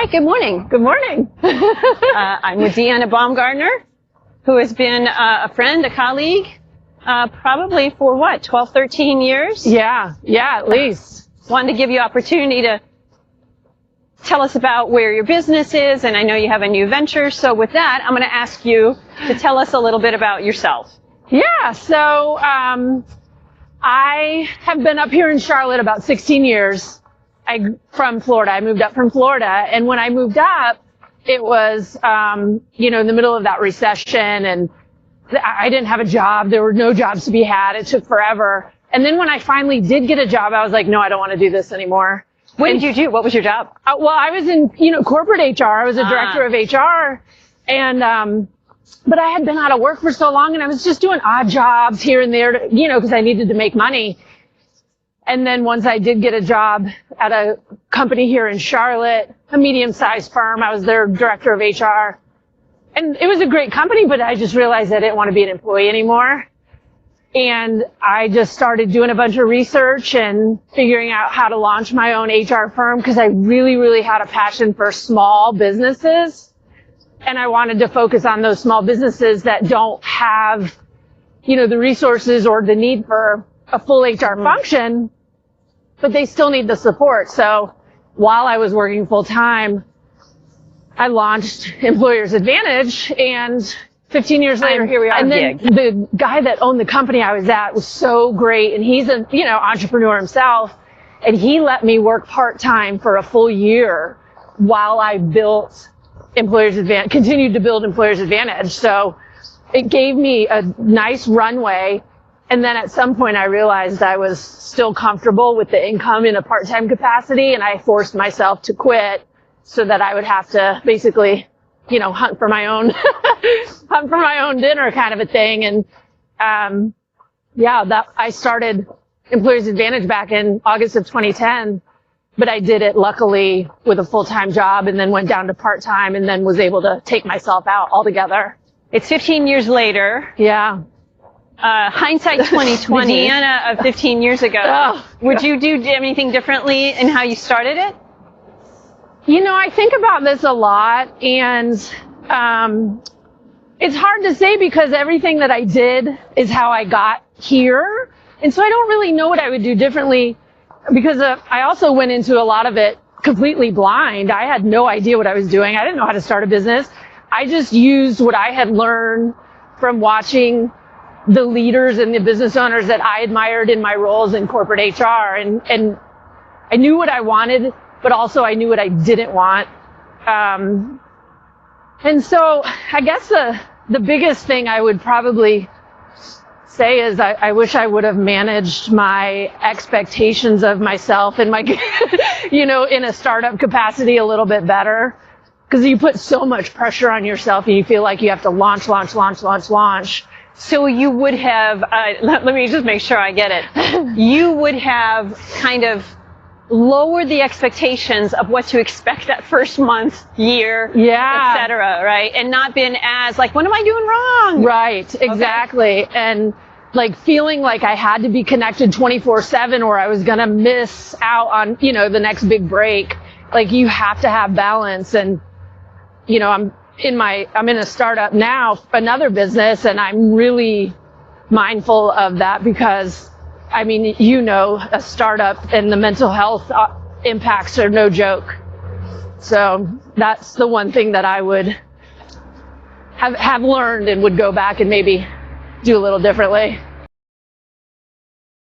Right, good morning. Good morning. I'm with Deanna Baumgardner, who has been a friend, a colleague, probably for what, 12, 13 years? Yeah, at least. Wanted to give you opportunity to tell us about where your business is, and I know you have a new venture, so with that, I'm going to ask you to tell us a little bit about yourself. Yeah, so I have been up here in Charlotte about 16 years. From Florida. I moved up from Florida, and when I moved up, it was, in the middle of that recession, and I didn't have a job. There were no jobs to be had. It took forever. And then when I finally did get a job, I was like, no, I don't want to do this anymore. What did you do? What was your job? Well, I was in, corporate HR. I was a director of HR, and but I had been out of work for so long, and I was just doing odd jobs here and there, because I needed to make money. And then once I did get a job at a company here in Charlotte, a medium-sized firm, I was their director of HR. And it was a great company, but I just realized I didn't want to be an employee anymore. And I just started doing a bunch of research and figuring out how to launch my own HR firm because I really, really had a passion for small businesses. And I wanted to focus on those small businesses that don't have, the resources or the need for a full HR function, but they still need the support. So while I was working full time, I launched Employers Advantage, and 15 years later, here we are. And then the guy that owned the company I was at was so great, and he's an entrepreneur himself, and he let me work part time for a full year while I built Employers Advantage, continued to build Employers Advantage. So it gave me a nice runway. And then at some point I realized I was still comfortable with the income in a part-time capacity, and I forced myself to quit so that I would have to basically, hunt for my own dinner kind of a thing. And, I started Employers Advantage back in August of 2010, but I did it luckily with a full-time job and then went down to part-time and then was able to take myself out altogether. It's 15 years later. Yeah. Hindsight 2020, Deanna of 15 years ago. Would you do anything differently in how you started it? I think about this a lot, and it's hard to say because everything that I did is how I got here. And so I don't really know what I would do differently because I also went into a lot of it completely blind. I had no idea what I was doing. I didn't know how to start a business. I just used what I had learned from watching the leaders and the business owners that I admired in my roles in corporate HR. And I knew what I wanted, but also I knew what I didn't want. And so I guess the biggest thing I would probably say is I wish I would have managed my expectations of myself and my, in a startup capacity a little bit better. Because you put so much pressure on yourself and you feel like you have to launch. So you would have, let me just make sure I get it. You would have kind of lowered the expectations of what to expect that first month, year, et cetera, right? And not been as like, what am I doing wrong? Right, exactly. Okay. And like feeling like I had to be connected 24/7 or I was going to miss out on, the next big break. Like you have to have balance. And, I'm in a startup now, another business, and I'm really mindful of that because, a startup and the mental health impacts are no joke. So that's the one thing that I would have learned and would go back and maybe do a little differently.